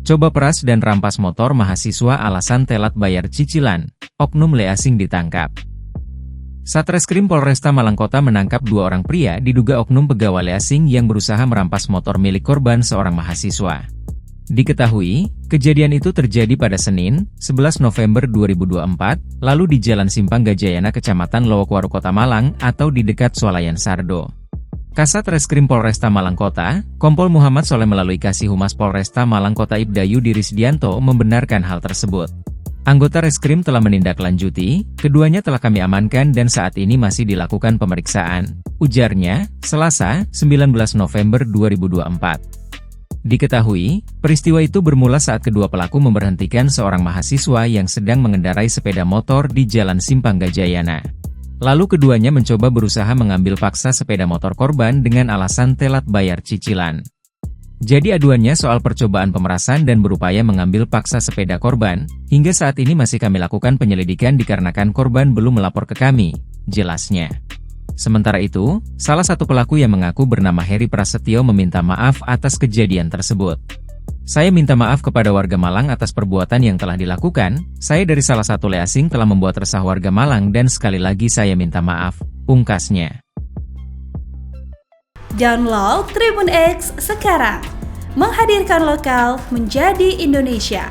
Coba peras dan rampas motor mahasiswa alasan telat bayar cicilan, oknum leasing ditangkap. Satreskrim Polresta Malang Kota menangkap 2 orang pria diduga oknum pegawai leasing yang berusaha merampas motor milik korban seorang mahasiswa. Diketahui, kejadian itu terjadi pada Senin, 11 November 2024, lalu di Jalan Simpang Gajayana Kecamatan Lowokwaru Kota Malang atau di dekat Swalayan Sardo. Kasat Reskrim Polresta Malang Kota, Kompol Muhammad Soleh melalui Kasih Humas Polresta Malang Kota Ibda Yudi Risdianto membenarkan hal tersebut. Anggota Reskrim telah menindaklanjuti, keduanya telah kami amankan dan saat ini masih dilakukan pemeriksaan, ujarnya, Selasa, 19 November 2024. Diketahui, peristiwa itu bermula saat kedua pelaku memberhentikan seorang mahasiswa yang sedang mengendarai sepeda motor di Jalan Simpang Gajayana. Lalu keduanya mencoba berusaha mengambil paksa sepeda motor korban dengan alasan telat bayar cicilan. Jadi aduannya soal percobaan pemerasan dan berupaya mengambil paksa sepeda korban, hingga saat ini masih kami lakukan penyelidikan dikarenakan korban belum melapor ke kami, jelasnya. Sementara itu, salah satu pelaku yang mengaku bernama Heri Prasetyo meminta maaf atas kejadian tersebut. Saya minta maaf kepada warga Malang atas perbuatan yang telah dilakukan, saya dari salah satu leasing telah membuat resah warga Malang dan sekali lagi saya minta maaf, pungkasnya. Download Tribun X sekarang, menghadirkan lokal menjadi Indonesia.